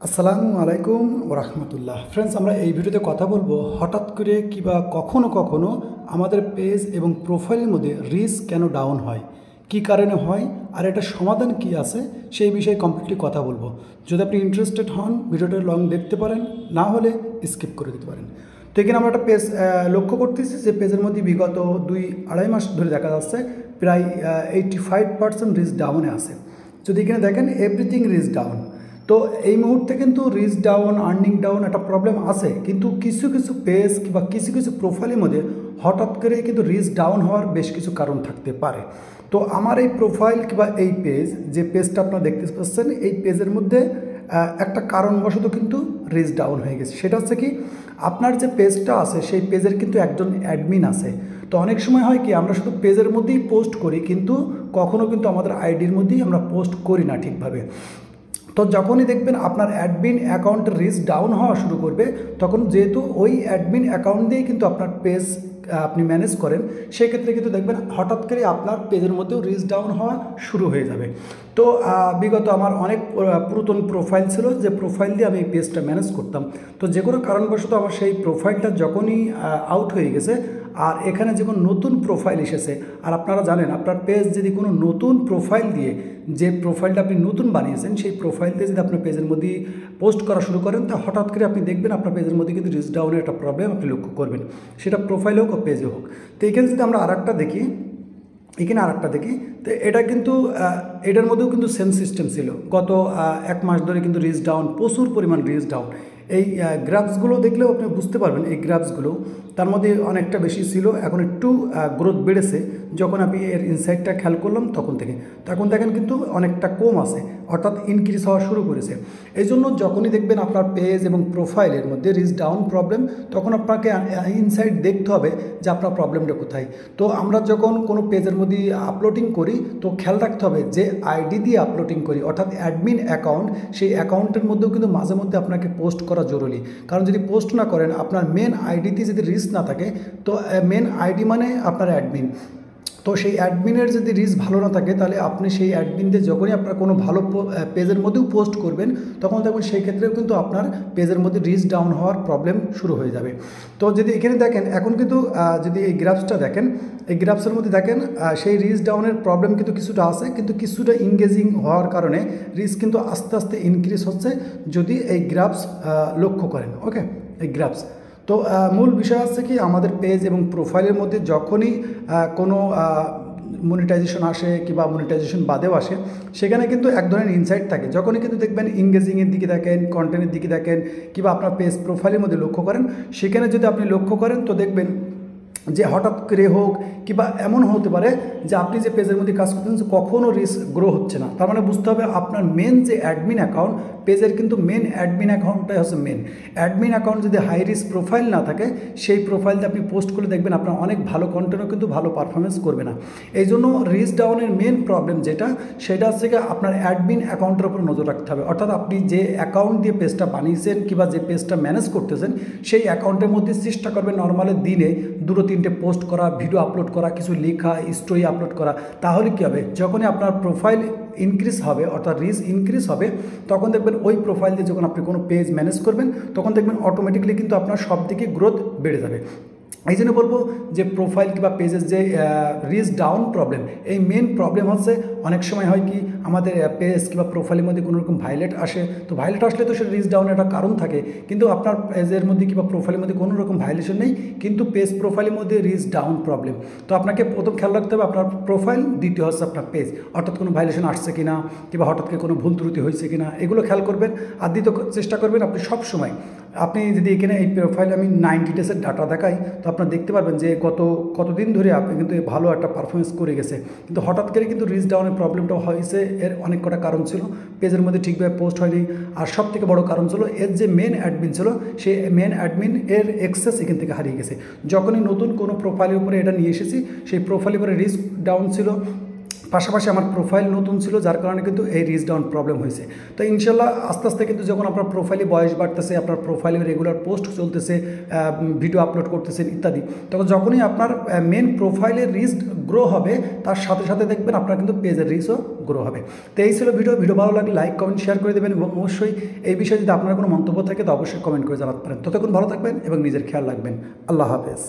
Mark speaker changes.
Speaker 1: আসসালামু আলাইকুম ওরহমতুল্লাহ। ফ্রেন্ডস, আমরা এই ভিডিওতে কথা বলবো হঠাৎ করে কিংবা কখনো কখনো আমাদের পেজ এবং প্রোফাইলের মধ্যে রিস্ক কেন ডাউন হয়, কি কারণে হয়, আর এটা সমাধান কি আছে সেই বিষয়ে কমপ্লিটলি কথা বলবো। যদি আপনি ইন্টারেস্টেড হন ভিডিওটা লং দেখতে পারেন, না হলে স্কিপ করে দিতে পারেন। তো এখানে আমরা একটা পেজ লক্ষ্য করতেছি যে পেজের মধ্যে বিগত 2-2.5 মাস ধরে দেখা যাচ্ছে প্রায় 85% রিস্ক ডাউনে আছে। যদি এখানে দেখেন এভরিথিং রিস্ক ডাউন, তো এই মুহূর্তে কিন্তু রিচ ডাউন, আর্নিং ডাউন একটা প্রবলেম আছে, কিন্তু কিছু কিছু পেজ কিংবা কিছু কিছু প্রোফাইলের মধ্যে হঠাৎ করে কিন্তু রিচ ডাউন হওয়ার বেশ কিছু কারণ থাকতে পারে। তো আমার এই প্রোফাইল কিংবা এই পেজ, যে পেজটা আপনারা দেখতে পাচ্ছেন, এই পেজের মধ্যে একটা কারণবশত কিন্তু রিচ ডাউন হয়ে গেছে। সেটা হচ্ছে কি, আপনার যে পেজটা আছে সেই পেজের কিন্তু একজন অ্যাডমিন আছে। তো অনেক সময় হয় কি, আমরা শুধু পেজের মধ্যেই পোস্ট করি, কিন্তু কখনো কিন্তু আমাদের আইডির মধ্যেই আমরা পোস্ট করি না ঠিকভাবে। তো যখনই দেখবেন আপনার অ্যাডমিন অ্যাকাউন্টের রিস্ক ডাউন হওয়া শুরু করবে, তখন যেহেতু ওই অ্যাডমিন অ্যাকাউন্ট দিয়েই কিন্তু আপনার পেজ আপনি ম্যানেজ করেন, সেক্ষেত্রে কিন্তু দেখবেন হঠাৎ করে আপনার পেজের মধ্যেও রিস্ক ডাউন হওয়া শুরু হয়ে যাবে। তো বিগত আমার অনেক পুরাতন প্রোফাইল ছিল, যে প্রোফাইল দিয়ে আমি এই পেজটা ম্যানেজ করতাম। তো যে কোনো কারণবশত আমার সেই প্রোফাইলটা যখনই আউট হয়ে গেছে, আর এখানে যে কোনো নতুন প্রোফাইল এসেছে, আর আপনারা জানেন আপনার পেজ যদি কোনো নতুন প্রোফাইল দিয়ে, যে প্রোফাইলটা আপনি নতুন বানিয়েছেন সেই প্রোফাইল দিয়ে যদি আপনার পেজের মধ্যে পোস্ট করা শুরু করেন, তা হঠাৎ করে আপনি দেখবেন আপনার পেজের মধ্যে কিন্তু রিস্ক ডাউনের একটা প্রবলেম আপনি লক্ষ্য করবেন, সেটা প্রোফাইল হোক বা পেজে হোক। তো এখানে যদি আমরা আরেকটা দেখি, তো এটা কিন্তু এটার মধ্যেও কিন্তু সেম সিস্টেম ছিল। গত 1 মাস ধরে কিন্তু রিস্ক ডাউন, প্রচুর পরিমাণ রিস্ক ডাউন। এই গ্রাফসগুলো দেখলেও আপনি বুঝতে পারবেন, এই গ্রাফসগুলো তার মধ্যে অনেকটা বেশি ছিল, এখন একটু গ্রোথ বেড়েছে। যখন আমি এর ইনসাইটটা খেয়াল করলাম তখন থেকে, তখন দেখেন কিন্তু অনেকটা কম আছে, অর্থাৎ ইনক্রিজ হওয়া শুরু করেছে। এই জন্য যখনই দেখবেন আপনার পেজ এবং প্রোফাইলের মধ্যে রিস্ক ডাউন প্রবলেম, তখন আপনাকে ইনসাইট দেখতে হবে যে আপনার প্রবলেমটা কোথায়। তো আমরা যখন কোনো পেজের মধ্যে আপলোডিং করি, তো খেয়াল রাখতে হবে যে আইডি দিয়ে আপলোডিং করি, অর্থাৎ অ্যাডমিন অ্যাকাউন্ট, সেই অ্যাকাউন্টের মধ্যেও কিন্তু মাঝে মধ্যে আপনাকে পোস্ট করা জরুরি। কারণ যদি পোস্ট না করেন, আপনার মেন আইডিতে যদি রিস্ক না থাকে, তো মেন আইডি মানে আপনার অ্যাডমিন, তো সেই অ্যাডমিনের যদি রিচ ভালো না থাকে, তাহলে আপনি সেই অ্যাডমিনদের যখনই আপনার কোনো ভালো পেজের মধ্যেও পোস্ট করবেন, তখন দেখুন সেই ক্ষেত্রেও কিন্তু আপনার পেজের মধ্যে রিচ ডাউন হওয়ার প্রবলেম শুরু হয়ে যাবে। তো যদি এখানে দেখেন, এখন কিন্তু যদি এই গ্রাফসটা দেখেন, এই গ্রাফসের মধ্যে দেখেন সেই রিচ ডাউনের প্রবলেম কিন্তু কিছুটা আছে, কিন্তু কিছুটা ইংগেজিং হওয়ার কারণে রিচ কিন্তু আস্তে আস্তে ইনক্রিজ হচ্ছে, যদি এই গ্রাফস লক্ষ্য করেন। ওকে, এই গ্রাফস, তো মূল বিষয় হচ্ছে কি, আমাদের পেজ এবং প্রোফাইলের মধ্যে যখনই কোনো মনিটাইজেশন আসে কিংবা মনিটাইজেশন বাদেও আসে, সেখানে কিন্তু এক ধরনের ইনসাইট থাকে। যখনই কিন্তু দেখবেন ইংগেজিংয়ের দিকে দেখেন, কন্টেন্টের দিকে দেখেন, কিংবা আপনার পেজ প্রোফাইলের মধ্যে লক্ষ্য করেন, সেখানে যদি আপনি লক্ষ্য করেন, তো দেখবেন যে হঠাৎ করে হোক কিংবা এমন হতে পারে যে আপনি যে পেজের মধ্যে কাজ করতেছেন কখনও রিস্ক গ্রো হচ্ছে না। তার মানে বুঝতে হবে আপনার মেন যে অ্যাডমিন অ্যাকাউন্ট, পেজের কিন্তু মেন অ্যাডমিন অ্যাকাউন্টটাই হচ্ছে মেন অ্যাডমিন অ্যাকাউন্ট। যদি হাই রিস্ক প্রোফাইল না থাকে, সেই প্রোফাইলতে আপনি পোস্ট করে দেখবেন আপনার অনেক ভালো কন্টেন্টও কিন্তু ভালো পারফরমেন্স করবে না। এই জন্য রিস্ক ডাউনের মেন প্রবলেম যেটা, সেটা হচ্ছে কি আপনার অ্যাডমিন অ্যাকাউন্টের উপর নজর রাখতে হবে। অর্থাৎ আপনি যে অ্যাকাউন্ট দিয়ে পেজটা বানিয়েছেন কিংবা যে পেজটা ম্যানেজ করতেছেন, সেই অ্যাকাউন্টের মধ্যে চেষ্টা করবেন নর্মালি দিনে 2-3টে পোস্ট করা, ভিডিও আপলোড করা, কিছু লেখা, স্টোরি আপলোড করা। তাহলে কী হবে, যখনই আপনার প্রোফাইল ইনক্রিজ হবে, অর্থাৎ রিচ ইনক্রিজ হবে, তখন দেখবেন ওই প্রোফাইল দিয়ে যখন আপনি কোনো পেজ ম্যানেজ করবেন, তখন দেখবেন অটোমেটিক্যালি কিন্তু আপনার সব দিকে গ্রোথ বেড়ে যাবে। এই জন্য বলবো যে প্রোফাইল কিংবা পেজের যে রিচ ডাউন প্রবলেম, এই মেন প্রবলেম হচ্ছে অনেক সময় হয় কি, আমাদের পেজ কিংবা প্রোফাইলের মধ্যে কোনো রকম ভাইলেট আসে। তো ভাইলেট আসলে তো সেটা রিচ ডাউনের একটা কারণ থাকে, কিন্তু আপনার পেজের মধ্যে কিংবা প্রোফাইলের মধ্যে কোনো রকম ভাইলেশন নেই, কিন্তু পেজ প্রোফাইলের মধ্যে রিচ ডাউন প্রবলেম। তো আপনাকে প্রথম খেয়াল রাখতে হবে আপনার প্রোফাইল, দ্বিতীয় হচ্ছে আপনার পেজ, অর্থাৎ কোনো ভাইলেশন আসছে কিনা কিংবা হঠাৎ করে কোনো ভুল ত্রুটি হয়েছে কিনা, এগুলো খেয়াল করবেন। আর দ্বিতীয় চেষ্টা করবেন আপনি সব সময়, আপনি যদি এখানে এই প্রোফাইলে আমি 90 ডেজের ডাটা দেখাই, তো আপনারা দেখতে পারবেন যে কতদিন ধরে আপনি কিন্তু ভালো একটা পারফরমেন্স করে গেছে, কিন্তু হঠাৎ করে কিন্তু রিচ ডাউনের প্রবলেমটা হয়েছে। এর অনেক কটা কারণ ছিল, পেজের মধ্যে ঠিকভাবে পোস্ট হয়নি, আর সব থেকে বড় কারণ ছিল এর যে মেন অ্যাডমিন ছিল, সেই মেন অ্যাডমিন এর এক্সেস এখান থেকে হারিয়ে গেছে। যখনই নতুন কোনো প্রোফাইলের উপরে এটা নিয়ে এসেছি, সেই প্রোফাইলের উপরে রিচ ডাউন ছিল, পাশাপাশি আমার প্রোফাইল নতুন ছিল, যার কারণে কিন্তু এই রিচ ডাউন প্রবলেম হয়েছে। তো ইনশাল্লাহ আস্তে আস্তে কিন্তু যখন আপনার প্রোফাইলে বয়স বাড়তেছে, আপনার প্রোফাইলে রেগুলার পোস্ট চলতেছে, ভিডিও আপলোড করতেছেন ইত্যাদি, তখন যখনই আপনার মেন প্রোফাইলের রিচ গ্রো হবে, তার সাথে সাথে দেখবেন আপনার কিন্তু পেজের রিচও গ্রো হবে। তো এই ছিল ভিডিও ভালো লাগলে লাইক কমেন্ট শেয়ার করে দেবেন, এবং অবশ্যই এই বিষয়ে যদি আপনার কোনো মন্তব্য থাকে তো অবশ্যই কমেন্ট করে জানাতে পারেন। ততক্ষণ ভালো থাকবেন এবং নিজের খেয়াল রাখবেন। আল্লাহ হাফেজ।